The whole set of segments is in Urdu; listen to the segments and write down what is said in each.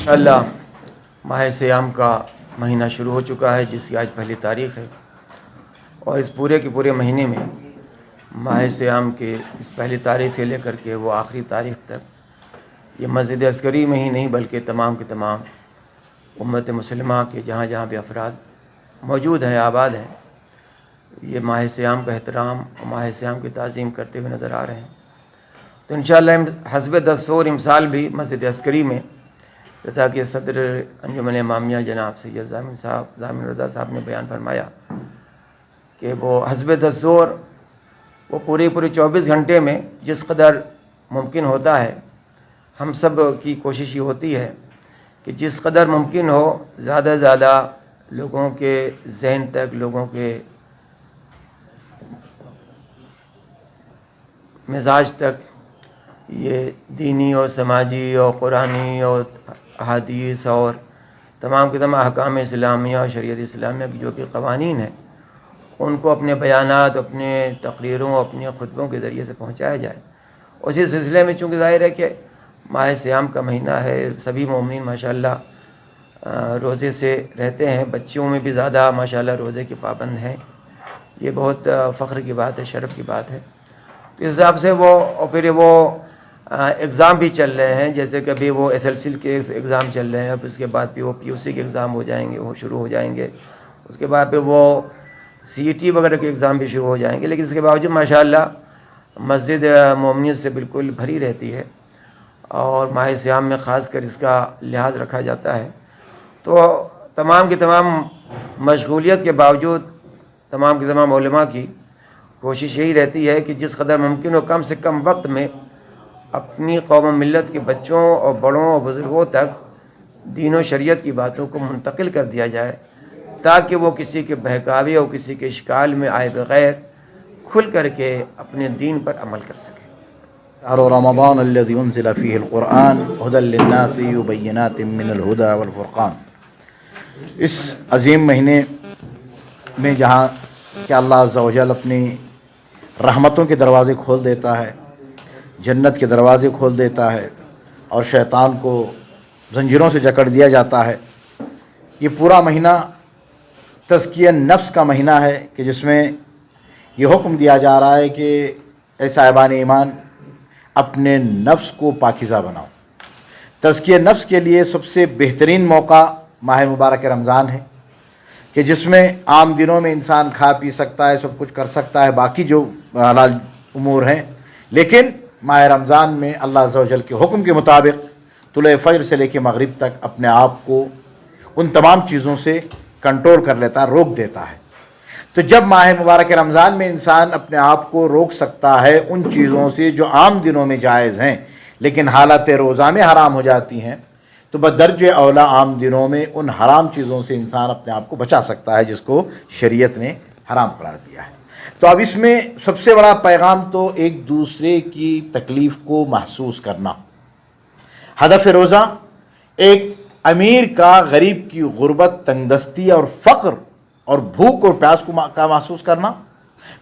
ماشاءاللہ ماہ سیام کا مہینہ شروع ہو چکا ہے، جس کی آج پہلی تاریخ ہے، اور اس پورے کے پورے مہینے میں ماہ سیام کے اس پہلی تاریخ سے لے کر کے وہ آخری تاریخ تک یہ مسجد عسکری میں ہی نہیں بلکہ تمام کے تمام امت مسلمہ کے جہاں جہاں بھی افراد موجود ہیں، آباد ہیں، یہ ماہ سیام کا احترام اور ماہ سیام کی تعظیم کرتے ہوئے نظر آ رہے ہیں۔ تو انشاءاللہ حسب دستور امسال بھی مسجد عسکری میں، جیسا کہ صدر انجمن امامیہ جناب سید ضامن رضا صاحب نے بیان فرمایا کہ وہ حسب دستور وہ پورے 24 گھنٹے میں جس قدر ممکن ہوتا ہے، ہم سب کی کوشش یہ ہوتی ہے کہ جس قدر ممکن ہو زیادہ سے زیادہ لوگوں کے ذہن تک، لوگوں کے مزاج تک یہ دینی اور سماجی اور قرآنی اور احادیث اور تمام کے تمام احکام اسلامیہ اور شریعت اسلامیہ کی جو بھی قوانین ہیں ان کو اپنے بیانات، اپنے تقریروں، اپنے خطبوں کے ذریعے سے پہنچایا جائے۔ اسی سلسلے میں چونکہ ظاہر ہے کہ ماہ سیام کا مہینہ ہے، سبھی مومنین ماشاءاللہ روزے سے رہتے ہیں، بچیوں میں بھی زیادہ ماشاءاللہ روزے کے پابند ہیں، یہ بہت فخر کی بات ہے، شرف کی بات ہے۔ تو اس حساب سے اور پھر وہ ایگزام بھی چل رہے ہیں، جیسے کہ ابھی وہ SLC کے ایگزام چل رہے ہیں، پھر اس کے بعد پھر وہ PUC کے ایگزام ہو جائیں گے، وہ شروع ہو جائیں گے، اس کے بعد پھر وہ CET وغیرہ کے ایگزام بھی شروع ہو جائیں گے، لیکن اس کے باوجود ماشاءاللہ مسجد مومنیت سے بالکل بھری رہتی ہے، اور ماہ سیام میں خاص کر اس کا لحاظ رکھا جاتا ہے۔ تو تمام کے تمام مشغولیت کے باوجود تمام کے تمام علماء کی کوشش یہی رہتی ہے کہ جس قدر ممکن ہو کم سے کم وقت میں اپنی قوم و ملت کے بچوں اور بڑوں اور بزرگوں تک دین و شریعت کی باتوں کو منتقل کر دیا جائے، تاکہ وہ کسی کے بہکاوے اور کسی کے اشکال میں آئے بغیر کھل کر کے اپنے دین پر عمل کر سکیں۔ شهر رمضان الذي انزل فيه القرآن هدى للناس وبينات من الهدى والفرقان۔ اس عظیم مہینے میں جہاں کہ اللہ عز و جل اپنی رحمتوں کے دروازے کھول دیتا ہے، جنت کے دروازے کھول دیتا ہے، اور شیطان کو زنجیروں سے جکڑ دیا جاتا ہے، یہ پورا مہینہ تزکیہ نفس کا مہینہ ہے کہ جس میں یہ حکم دیا جا رہا ہے کہ اے صاحبان ایمان اپنے نفس کو پاکیزہ بناؤ۔ تزکیہ نفس کے لیے سب سے بہترین موقع ماہ مبارک رمضان ہے کہ جس میں عام دنوں میں انسان کھا پی سکتا ہے، سب کچھ کر سکتا ہے، باقی جو حلال امور ہیں، لیکن ماہ رمضان میں اللہ عز و جل کے حکم کے مطابق طلوع فجر سے لے کے مغرب تک اپنے آپ کو ان تمام چیزوں سے کنٹرول کر لیتا ہے، روک دیتا ہے۔ تو جب ماہ مبارک رمضان میں انسان اپنے آپ کو روک سکتا ہے ان چیزوں سے جو عام دنوں میں جائز ہیں لیکن حالت روزہ میں حرام ہو جاتی ہیں، تو بدرجہ اولا عام دنوں میں ان حرام چیزوں سے انسان اپنے آپ کو بچا سکتا ہے جس کو شریعت نے حرام قرار دیا ہے۔ تو اب اس میں سب سے بڑا پیغام تو ایک دوسرے کی تکلیف کو محسوس کرنا۔ ہدف روزہ ایک امیر کا غریب کی غربت، تنگدستی اور فقر اور بھوک اور پیاس کا محسوس کرنا،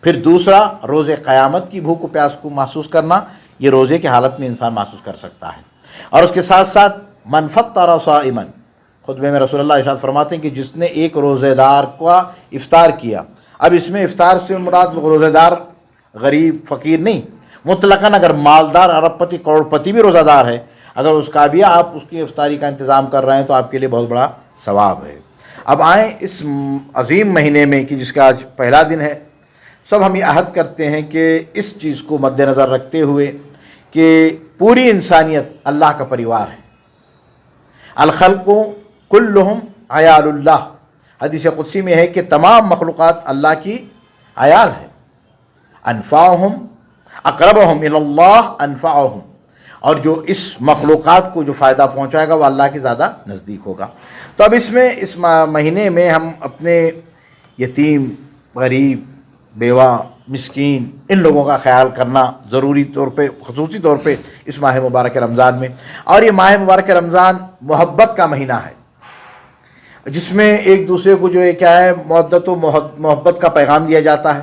پھر دوسرا روزے قیامت کی بھوک و پیاس کو محسوس کرنا، یہ روزے کی حالت میں انسان محسوس کر سکتا ہے۔ اور اس کے ساتھ ساتھ من فطر صائما، خطبے میں رسول اللہ ارشاد فرماتے ہیں کہ جس نے ایک روزے دار کا افطار کیا، اب اس میں افطار سے مراد روزے دار غریب فقیر نہیں، مطلقاً اگر مالدار ارب پتی کروڑ پتی بھی روزہ دار ہے، اگر اس کا بھی آپ اس کی افطاری کا انتظام کر رہے ہیں تو آپ کے لیے بہت بڑا ثواب ہے۔ اب آئیں اس عظیم مہینے میں کہ جس کا آج پہلا دن ہے، سب ہم یہ عہد کرتے ہیں کہ اس چیز کو مد نظر رکھتے ہوئے کہ پوری انسانیت اللہ کا پریوار ہے، الخلق کلہم عیال اللہ، حدیث قدسی میں ہے کہ تمام مخلوقات اللہ کی عیال ہے، انفعہم اقربہم الی اللہ انفعہم، اور جو اس مخلوقات کو جو فائدہ پہنچائے گا وہ اللہ کے زیادہ نزدیک ہوگا۔ تو اب اس مہینے میں ہم اپنے یتیم، غریب، بیوہ، مسکین، ان لوگوں کا خیال کرنا ضروری طور پہ، خصوصی طور پہ اس ماہ مبارک رمضان میں۔ اور یہ ماہ مبارک رمضان محبت کا مہینہ ہے، جس میں ایک دوسرے کو جو ہے کیا ہے مودت و محبت کا پیغام دیا جاتا ہے۔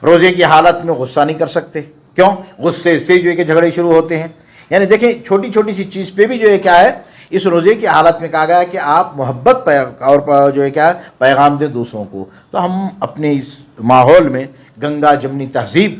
روزے کی حالت میں غصہ نہیں کر سکتے، کیوں؟ غصے سے جو ہے کہ جھگڑے شروع ہوتے ہیں۔ یعنی دیکھیں چھوٹی چھوٹی سی چیز پہ بھی جو ہے کیا ہے اس روزے کی حالت میں کہا گیا کہ آپ محبت اور جو ہے کیا پیغام دیں دوسروں کو. تو ہم اپنے اس ماحول میں گنگا جمنی تہذیب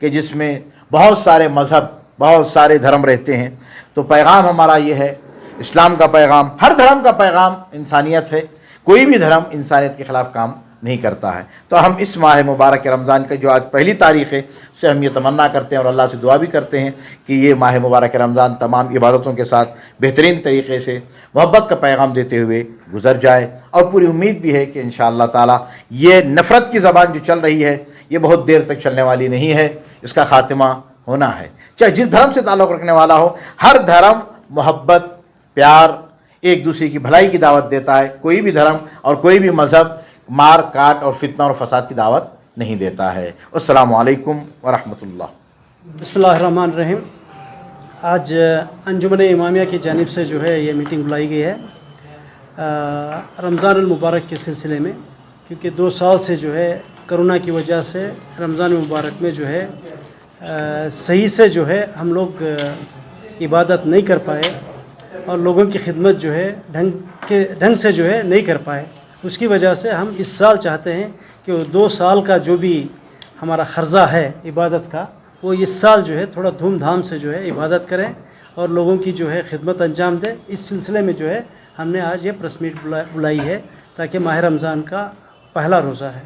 کہ جس میں بہت سارے مذہب بہت سارے دھرم رہتے ہیں، تو پیغام ہمارا یہ ہے، اسلام کا پیغام، ہر دھرم کا پیغام انسانیت ہے، کوئی بھی دھرم انسانیت کے خلاف کام نہیں کرتا ہے. تو ہم اس ماہ مبارک رمضان کا جو آج پہلی تاریخ ہے اس سے ہم یہ تمنا کرتے ہیں اور اللہ سے دعا بھی کرتے ہیں کہ یہ ماہ مبارک رمضان تمام عبادتوں کے ساتھ بہترین طریقے سے محبت کا پیغام دیتے ہوئے گزر جائے. اور پوری امید بھی ہے کہ انشاءاللہ تعالی یہ نفرت کی زبان جو چل رہی ہے یہ بہت دیر تک چلنے والی نہیں ہے، اس کا خاتمہ ہونا ہے. چاہے جس دھرم سے تعلق رکھنے والا ہو، ہر دھرم محبت، پیار، ایک دوسرے کی بھلائی کی دعوت دیتا ہے. کوئی بھی دھرم اور کوئی بھی مذہب مار کاٹ اور فتنہ اور فساد کی دعوت نہیں دیتا ہے. السلام علیکم ورحمۃ اللہ. بسم اللہ الرحمن الرحیم. آج انجمن امامیہ کی جانب سے جو ہے یہ میٹنگ بلائی گئی ہے رمضان المبارک کے سلسلے میں، کیونکہ 2 سال سے جو ہے کرونا کی وجہ سے رمضان المبارک میں جو ہے صحیح سے جو ہے ہم لوگ عبادت نہیں کر پائے اور لوگوں کی خدمت جو ہے ڈھنگ سے جو ہے نہیں کر پائے. اس کی وجہ سے ہم اس سال چاہتے ہیں کہ وہ 2 سال کا جو بھی ہمارا خرچہ ہے عبادت کا، وہ اس سال جو ہے تھوڑا دھوم دھام سے جو ہے عبادت کریں اور لوگوں کی جو ہے خدمت انجام دیں. اس سلسلے میں جو ہے ہم نے آج یہ پریس میٹ بلائی ہے تاکہ ماہ رمضان کا پہلا روزہ ہے.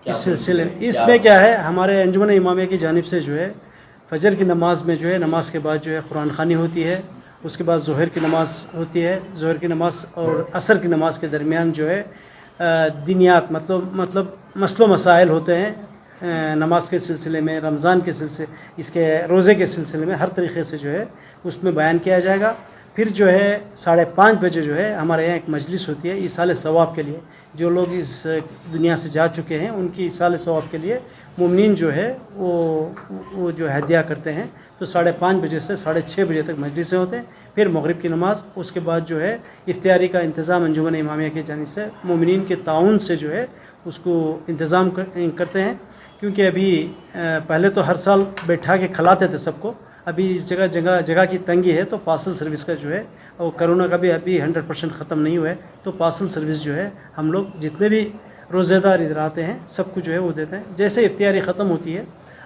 اس سلسلے میں اس میں کیا ہے، ہمارے انجمن امامیہ کی جانب سے جو ہے فجر کی نماز میں جو ہے نماز کے بعد جو ہے قرآن خوانی ہوتی ہے، اس کے بعد ظہر کی نماز ہوتی ہے. ظہر کی نماز اور عصر کی نماز کے درمیان جو ہے دینیات مطلب مسئلہ و مسائل ہوتے ہیں نماز کے سلسلے میں، رمضان کے سلسلے، اس کے روزے کے سلسلے میں ہر طریقے سے جو ہے اس میں بیان کیا جائے گا. پھر جو ہے 5:30 بجے جو ہے ہمارے یہاں ایک مجلس ہوتی ہے ایصال ثواب کے لیے. جو لوگ اس دنیا سے جا چکے ہیں ان کی ایصال ثواب کے لیے مومنین جو ہے وہ جو ہدیہ کرتے ہیں. تو 5:30 بجے سے 6:30 بجے تک مجلسیں ہوتے ہیں. پھر مغرب کی نماز، اس کے بعد جو ہے افطاری کا انتظام انجمن امامیہ کی جانب سے مومنین کے تعاون سے جو ہے اس کو انتظام کرتے ہیں. کیونکہ ابھی پہلے تو ہر سال بیٹھا کے کھلاتے تھے سب کو، ابھی اس جگہ کی تنگی ہے تو پارسل سروس کا جو ہے، اور کرونا کا بھی ابھی 100% ختم نہیں ہوا ہے، تو پارسل سروس جو ہے ہم لوگ جتنے بھی روزے دار ادھر آتے ہیں سب کو جو ہے وہ دیتے ہیں. جیسے افطاری ختم ہوتی ہے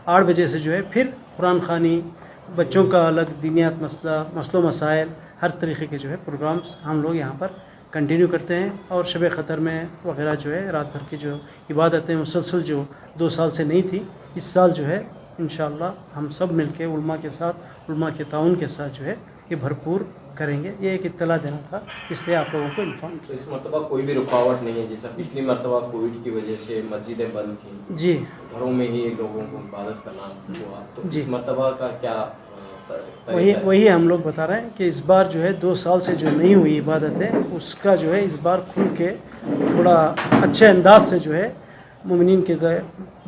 8 بجے سے جو ہے پھر قرآن خوانی، بچوں کا الگ دینیات مسئلہ و مسائل، ہر طریقے کے جو ہے پروگرامز ہم لوگ یہاں پر کنٹینیو کرتے ہیں. اور شب قدر میں وغیرہ جو ہے رات بھر کی جو عبادتیں مسلسل جو 2 سال سے نہیں تھی، اس سال جو ہے انشاءاللہ ہم سب مل کے علماء کے ساتھ، علماء کے تعاون کے ساتھ جو ہے یہ بھرپور کریں گے. یہ ایک اطلاع دینا تھا، اس لیے آپ لوگوں کو انفارم کیا. اس مرتبہ کوئی بھی رکاوٹ نہیں ہے جیسا پچھلی مرتبہ کووڈ کی وجہ سے مسجدیں بند تھیں، جی گھروں میں ہی لوگوں کو عبادت کرنا ہوا، تو جی اس مرتبہ کا کیا وہی ہم لوگ بتا رہے ہیں کہ اس بار جو ہے 2 سال سے جو نہیں ہوئی عبادتیں، اس کا جو ہے اس بار کھل کے تھوڑا اچھے انداز سے جو ہے مومنین کے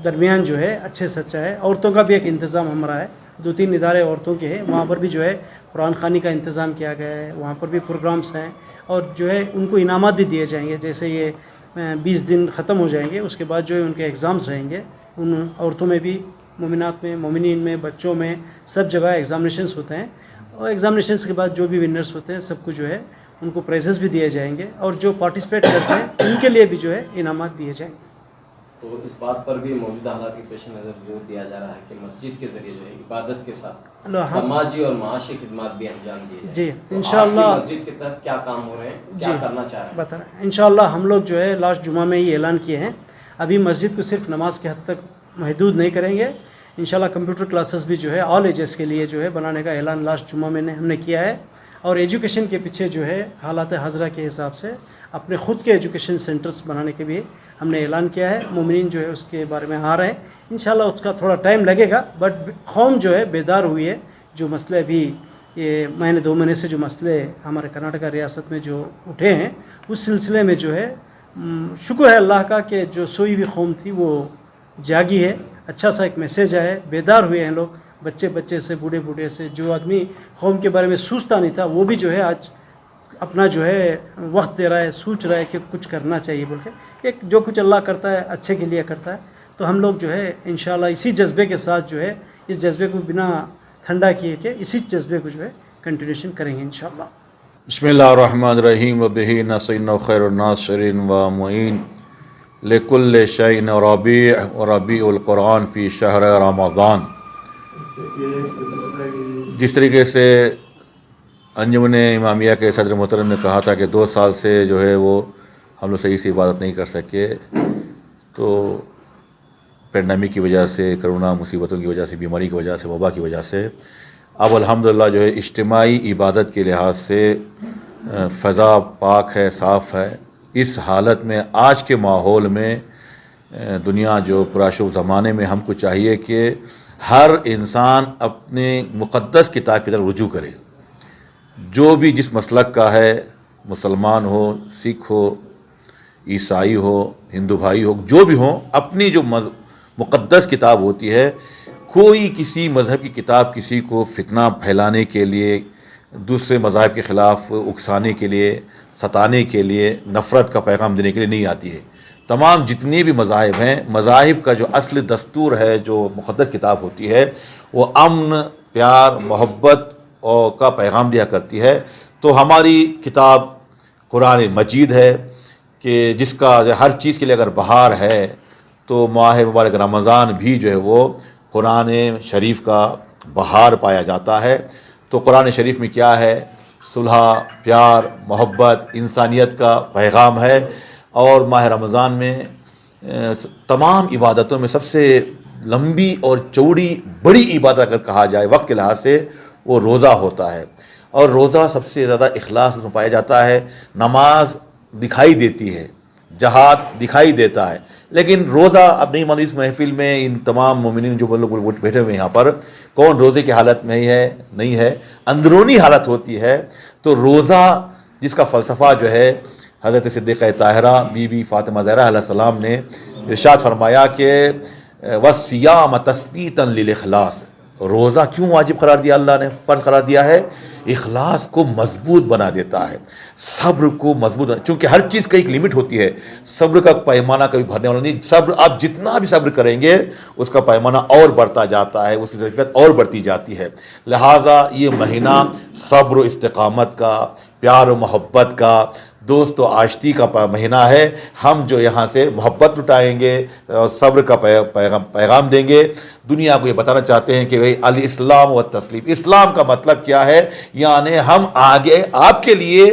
درمیان جو ہے اچھے سے اچھا ہے. عورتوں کا بھی ایک انتظام ہمارا ہے، 2-3 ادارے عورتوں کے ہیں، وہاں پر بھی جو ہے قرآن خوانی کا انتظام کیا گیا ہے. وہاں پر بھی پروگرامز ہیں اور جو ہے ان کو انعامات بھی دیے جائیں گے. جیسے یہ 20 دن ختم ہو جائیں گے، اس کے بعد جو ہے ان کے ایگزامز رہیں گے. ان عورتوں میں بھی، مومنات میں، مومنین میں، بچوں میں، سب جگہ ایگزامینیشنز ہوتے ہیں. اور ایگزامینیشنز کے بعد جو بھی ونرز ہوتے ہیں سب کو جو ہے ان کو پرائزز بھی دیے جائیں گے، اور جو پارٹیسپیٹ کرتے ہیں ان کے لیے بھی جو ہے انعامات دیے جائیں گے. تو اس بات پر بھی موجودہ حالات کے پیش نظر زور دیا جا رہا ہے کہ مسجد کے ذریعے جو ہے عبادت کے ساتھ سماجی اور معاشی خدمات بھی انجام دیے جائیں. جی تو انشاءاللہ آپ کی مسجد کے تحت کیا کام ہو رہے ہیں، کیا کرنا چاہ رہے ہیں؟ بتا رہے ہیں انشاءاللہ ہم لوگ جو ہے لاسٹ جمعہ میں ہی اعلان کیے ہیں. ابھی مسجد کو صرف نماز کے حد تک محدود نہیں کریں گے، انشاءاللہ کمپیوٹر کلاسز بھی جو ہے آل ایجز کے لیے جو ہے بنانے کا اعلان لاسٹ جمعہ میں ہم نے کیا ہے. اور ایجوکیشن کے پیچھے جو ہے حالات حاضرہ کے حساب سے اپنے خود کے ایجوکیشن سینٹرز بنانے کے بھی ہم نے اعلان کیا ہے. مومنین جو ہے اس کے بارے میں آ رہے ہیں، انشاءاللہ اس کا تھوڑا ٹائم لگے گا، بٹ قوم جو ہے بیدار ہوئی ہے. جو مسئلے ابھی یہ مہینے 2 مہینے سے جو مسئلے ہمارے کرناٹکا ریاست میں جو اٹھے ہیں، اس سلسلے میں جو ہے شکر ہے اللہ کا کہ جو سوئی ہوئی قوم تھی وہ جاگی ہے. اچھا سا ایک میسیج ہے، بیدار ہوئے ہیں لوگ، بچے سے بوڑھے سے. جو آدمی قوم کے بارے میں سوچتا نہیں تھا وہ بھی جو ہے آج اپنا جو ہے وقت دے رہا ہے، سوچ رہا ہے کہ کچھ کرنا چاہیے بول کے. ایک جو کچھ اللہ کرتا ہے اچھے کے لیے کرتا ہے. تو ہم لوگ جو ہے انشاءاللہ اسی جذبے کے ساتھ جو ہے، اس جذبے کو بنا ٹھنڈا کیے کہ اسی جذبے کو جو ہے کنٹینیوشن کریں گے انشاءاللہ. بسم اللہ الرحمن الرحیم وبہ نستعین خیر الناصرین و معین لکل شیء ربیع وربیع القرآن فی شہر رمضان. جس طریقے سے انجمن امامیہ کے صدر محترم نے کہا تھا کہ 2 سال سے جو ہے وہ ہم لوگ صحیح سے عبادت نہیں کر سکے، تو پینڈیمک کی وجہ سے، کرونا مصیبتوں کی وجہ سے، بیماری کی وجہ سے، وبا کی وجہ سے اب الحمدللہ جو ہے اجتماعی عبادت کے لحاظ سے فضا پاک ہے، صاف ہے. اس حالت میں آج کے ماحول میں دنیا جو پرآشوب زمانے میں ہم کو چاہیے کہ ہر انسان اپنے مقدس کتاب کی طرف رجوع کرے. جو بھی جس مسلک کا ہے، مسلمان ہو، سکھ ہو، عیسائی ہو، ہندو بھائی ہو، جو بھی ہوں، اپنی جو مقدس کتاب ہوتی ہے، کوئی کسی مذہب کی کتاب کسی کو فتنہ پھیلانے کے لیے، دوسرے مذاہب کے خلاف اکسانے کے لیے، ستانے کے لیے، نفرت کا پیغام دینے کے لیے نہیں آتی ہے. تمام جتنے بھی مذاہب ہیں، مذاہب کا جو اصل دستور ہے، جو مقدس کتاب ہوتی ہے، وہ امن، پیار، محبت اور کا پیغام دیا کرتی ہے. تو ہماری کتاب قرآن مجید ہے کہ جس کا ہر چیز کے لیے اگر بہار ہے تو ماہ مبارک رمضان بھی جو ہے وہ قرآن شریف کا بہار پایا جاتا ہے. تو قرآن شریف میں کیا ہے؟ صلح، پیار، محبت، انسانیت کا پیغام ہے. اور ماہ رمضان میں تمام عبادتوں میں سب سے لمبی اور چوڑی بڑی عبادت اگر کہا جائے وقت کے لحاظ سے، وہ روزہ ہوتا ہے. اور روزہ سب سے زیادہ اخلاص اس میں پایا جاتا ہے. نماز دکھائی دیتی ہے، جہاد دکھائی دیتا ہے، لیکن روزہ اب نہیں معلوم اس محفل میں ان تمام مومنین جو لوگ بیٹھے ہوئے یہاں پر کون روزے کی حالت میں ہے نہیں ہے، اندرونی حالت ہوتی ہے. تو روزہ جس کا فلسفہ جو ہے حضرت صدیقہ طاہرہ بی بی فاطمہ زہرا علیہ السلام نے ارشاد فرمایا کہ وَالصِّيَامَ تَثْبِيتًا لِلْإِخْلَاصِ. روزہ کیوں واجب قرار دیا، اللہ نے فرض قرار دیا ہے؟ اخلاص کو مضبوط بنا دیتا ہے، صبر کو مضبوط، چونکہ ہر چیز کا ایک لمٹ ہوتی ہے. صبر کا پیمانہ کبھی بھرنے والا نہیں. صبر آپ جتنا بھی صبر کریں گے اس کا پیمانہ اور بڑھتا جاتا ہے، اس کی ظرفیت اور بڑھتی جاتی ہے. لہٰذا یہ مہینہ صبر و استقامت کا، پیار و محبت کا، دوست و آشتی کا مہینہ ہے. ہم جو یہاں سے محبت لٹائیں گے، صبر کا پیغام دیں گے. دنیا کو یہ بتانا چاہتے ہیں کہ بھئی الاسلام و تسلیم. اسلام کا مطلب کیا ہے؟ یعنی ہم آگے آپ کے لیے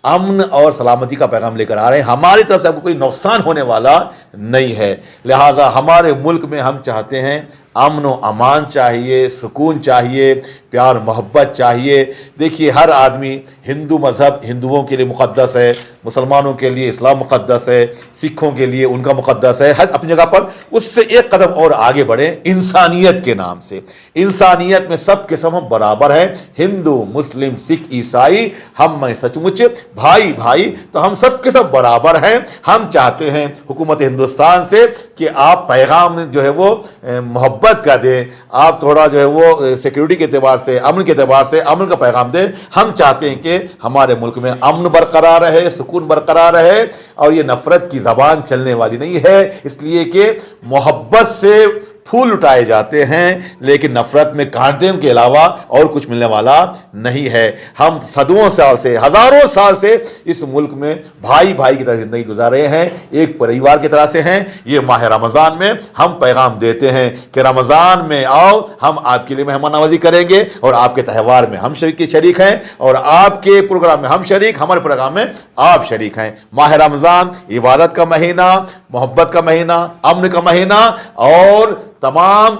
امن اور سلامتی کا پیغام لے کر آ رہے ہیں. ہماری طرف سے آپ کو کوئی نقصان ہونے والا نہیں ہے. لہٰذا ہمارے ملک میں ہم چاہتے ہیں امن و امان چاہیے، سکون چاہیے، پیار محبت چاہیے. دیکھیے ہر آدمی، ہندو مذہب ہندوؤں کے لیے مقدس ہے، مسلمانوں کے لیے اسلام مقدس ہے، سکھوں کے لیے ان کا مقدس ہے. ہر اپنی جگہ پر اس سے ایک قدم اور آگے بڑھیں انسانیت کے نام سے. انسانیت میں سب کے سب ہم برابر ہیں، ہندو، مسلم، سکھ، عیسائی، ہم میں سچ مچ بھائی بھائی. تو ہم سب کے سب برابر ہیں. ہم چاہتے ہیں حکومت ہندوستان سے کہ آپ پیغام جو ہے وہ محبت کا دیں، آپ تھوڑا جو ہے وہ سیکیورٹی کے اعتبار سے، امن کے اعتبار سے امن کا پیغام دیں. ہم چاہتے ہیں کہ ہمارے ملک میں امن برقرار رہے، سکون برقرار رہے، اور یہ نفرت کی زبان چلنے والی نہیں ہے. اس لیے کہ محبت سے پھول اٹھائے جاتے ہیں، لیکن نفرت میں کانٹے کے علاوہ اور کچھ ملنے والا نہیں ہے. ہم صدیوں سال سے، ہزاروں سال سے اس ملک میں بھائی بھائی کی طرح زندگی گزار رہے ہیں، ایک پریوار کی طرح سے ہیں. یہ ماہ رمضان میں ہم پیغام دیتے ہیں کہ رمضان میں آؤ، ہم آپ کے لیے مہمان نوازی کریں گے، اور آپ کے تہوار میں ہم شریک ہیں، اور آپ کے پروگرام میں ہم شریک، ہمارے پروگرام میں آپ شریک ہیں. ماہ رمضان عبادت کا مہینہ، محبت کا مہینہ، امن کا مہینہ، اور تمام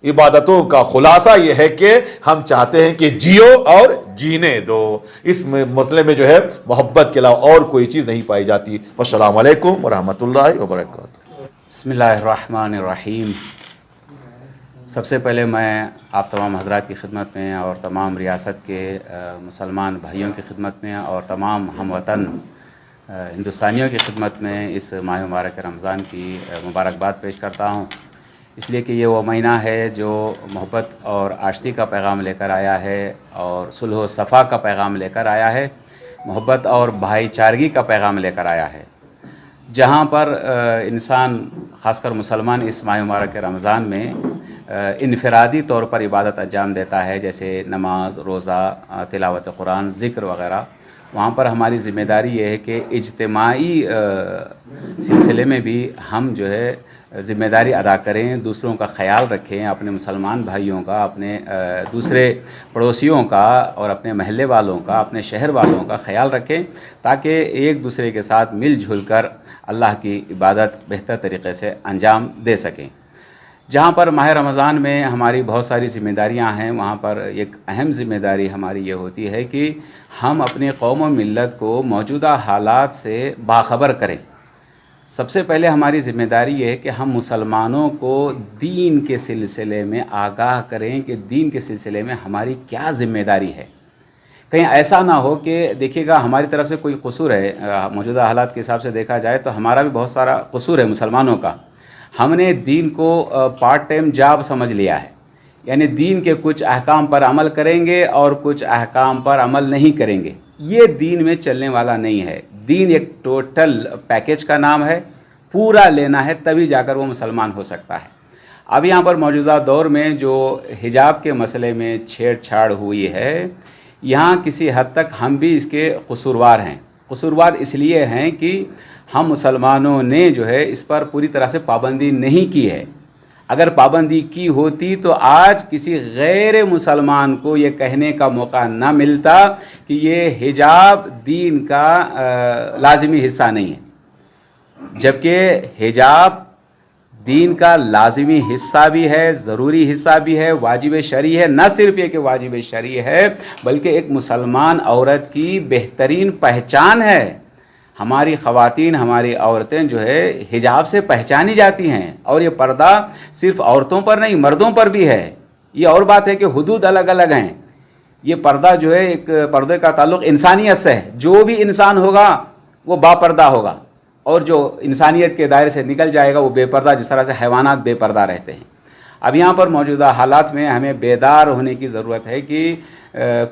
عبادتوں کا خلاصہ یہ ہے کہ ہم چاہتے ہیں کہ جیو اور جینے دو. اس مسئلے میں جو ہے محبت کے علاوہ اور کوئی چیز نہیں پائی جاتی. والسلام علیکم ورحمۃ اللہ وبرکاتہ. بسم اللہ الرحمن الرحیم. سب سے پہلے میں آپ تمام حضرات کی خدمت میں اور تمام ریاست کے مسلمان بھائیوں کی خدمت میں اور تمام ہم وطن ہندوستانیوں کی خدمت میں اس ماہ مبارک رمضان کی مبارکباد پیش کرتا ہوں. اس لیے کہ یہ وہ مہینہ ہے جو محبت اور آشتی کا پیغام لے کر آیا ہے، اور صلح و صفا کا پیغام لے کر آیا ہے، محبت اور بھائی چارگی کا پیغام لے کر آیا ہے. جہاں پر انسان، خاص کر مسلمان، اس ماہ مبارک رمضان میں انفرادی طور پر عبادت انجام دیتا ہے، جیسے نماز، روزہ، تلاوت قرآن، ذکر وغیرہ، وہاں پر ہماری ذمہ داری یہ ہے کہ اجتماعی سلسلے میں بھی ہم جو ہے ذمہ داری ادا کریں، دوسروں کا خیال رکھیں، اپنے مسلمان بھائیوں کا، اپنے دوسرے پڑوسیوں کا اور اپنے محلے والوں کا، اپنے شہر والوں کا خیال رکھیں، تاکہ ایک دوسرے کے ساتھ مل جل کر اللہ کی عبادت بہتر طریقے سے انجام دے سکیں۔ جہاں پر ماہ رمضان میں ہماری بہت ساری ذمہ داریاں ہیں، وہاں پر ایک اہم ذمہ داری ہماری یہ ہوتی ہے کہ ہم اپنی قوم و ملت کو موجودہ حالات سے باخبر کریں۔ سب سے پہلے ہماری ذمہ داری یہ ہے کہ ہم مسلمانوں کو دین کے سلسلے میں آگاہ کریں کہ دین کے سلسلے میں ہماری کیا ذمہ داری ہے۔ کہیں ایسا نہ ہو کہ دیکھیے گا ہماری طرف سے کوئی قصور ہے، موجودہ حالات کے حساب سے دیکھا جائے تو ہمارا بھی بہت سارا قصور ہے مسلمانوں کا۔ ہم نے دین کو پارٹ ٹائم جاب سمجھ لیا ہے، یعنی دین کے کچھ احکام پر عمل کریں گے اور کچھ احکام پر عمل نہیں کریں گے۔ یہ دین میں چلنے والا نہیں ہے۔ دین ایک ٹوٹل پیکیج کا نام ہے، پورا لینا ہے تبھی جا کر وہ مسلمان ہو سکتا ہے۔ اب یہاں پر موجودہ دور میں جو حجاب کے مسئلے میں چھیڑ چھاڑ ہوئی ہے، یہاں کسی حد تک ہم بھی اس کے قصوروار ہیں۔ قصوروار اس لیے ہیں کہ ہم مسلمانوں نے جو ہے اس پر پوری طرح سے پابندی نہیں کی ہے۔ اگر پابندی کی ہوتی تو آج کسی غیر مسلمان کو یہ کہنے کا موقع نہ ملتا کہ یہ حجاب دین کا لازمی حصہ نہیں ہے، جبکہ حجاب دین کا لازمی حصہ بھی ہے، ضروری حصہ بھی ہے، واجب شرعی ہے۔ نہ صرف یہ کہ واجب شرعی ہے بلکہ ایک مسلمان عورت کی بہترین پہچان ہے۔ ہماری خواتین، ہماری عورتیں جو ہے حجاب سے پہچانی جاتی ہیں، اور یہ پردہ صرف عورتوں پر نہیں مردوں پر بھی ہے۔ یہ اور بات ہے کہ حدود الگ الگ ہیں۔ یہ پردہ جو ہے ایک پردے کا تعلق انسانیت سے ہے، جو بھی انسان ہوگا وہ با پردہ ہوگا، اور جو انسانیت کے دائرے سے نکل جائے گا وہ بے پردہ، جس طرح سے حیوانات بے پردہ رہتے ہیں۔ اب یہاں پر موجودہ حالات میں ہمیں بیدار ہونے کی ضرورت ہے کہ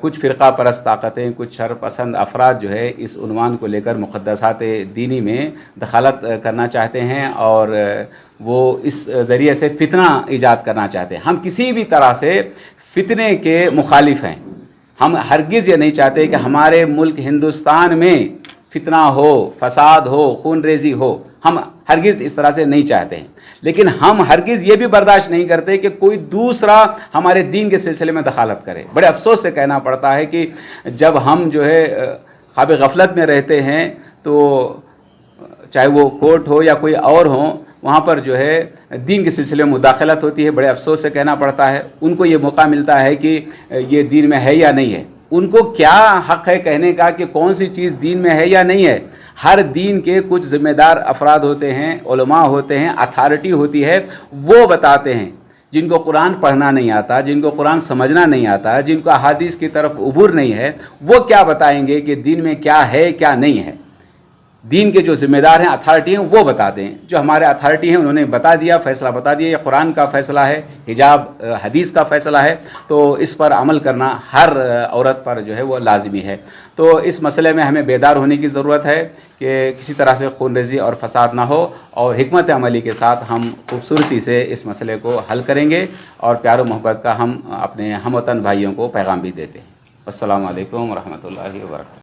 کچھ فرقہ پرست طاقتیں، کچھ شر پسند افراد جو ہے اس عنوان کو لے کر مقدسات دینی میں دخالت کرنا چاہتے ہیں، اور وہ اس ذریعے سے فتنہ ایجاد کرنا چاہتے ہیں۔ ہم کسی بھی طرح سے فتنے کے مخالف ہیں۔ ہم ہرگز یہ نہیں چاہتے کہ ہمارے ملک ہندوستان میں فتنہ ہو، فساد ہو، خون ریزی ہو۔ ہم ہرگز اس طرح سے نہیں چاہتے ہیں، لیکن ہم ہرگز یہ بھی برداشت نہیں کرتے کہ کوئی دوسرا ہمارے دین کے سلسلے میں دخالت کرے۔ بڑے افسوس سے کہنا پڑتا ہے کہ جب ہم جو ہے خواب غفلت میں رہتے ہیں تو چاہے وہ کورٹ ہو یا کوئی اور ہو، وہاں پر جو ہے دین کے سلسلے میں مداخلت ہوتی ہے۔ بڑے افسوس سے کہنا پڑتا ہے، ان کو یہ موقع ملتا ہے کہ یہ دین میں ہے یا نہیں ہے۔ ان کو کیا حق ہے کہنے کا کہ کون سی چیز دین میں ہے یا نہیں ہے؟ ہر دین کے کچھ ذمہ دار افراد ہوتے ہیں، علماء ہوتے ہیں، اتھارٹی ہوتی ہے، وہ بتاتے ہیں۔ جن کو قرآن پڑھنا نہیں آتا، جن کو قرآن سمجھنا نہیں آتا، جن کو احادیث کی طرف عبور نہیں ہے، وہ کیا بتائیں گے کہ دین میں کیا ہے کیا نہیں ہے؟ دین کے جو ذمہ دار ہیں، اتھارٹی ہیں، وہ بتاتے ہیں۔ جو ہمارے اتھارٹی ہیں انہوں نے بتا دیا، فیصلہ بتا دیا، یہ قرآن کا فیصلہ ہے، حجاب حدیث کا فیصلہ ہے، تو اس پر عمل کرنا ہر عورت پر جو ہے وہ لازمی ہے۔ تو اس مسئلے میں ہمیں بیدار ہونے کی ضرورت ہے کہ کسی طرح سے خون ریزی اور فساد نہ ہو، اور حکمت عملی کے ساتھ ہم خوبصورتی سے اس مسئلے کو حل کریں گے، اور پیار و محبت کا ہم اپنے ہم وطن بھائیوں کو پیغام بھی دیتے ہیں۔ السلام علیکم ورحمۃ اللہ وبرکاتہ۔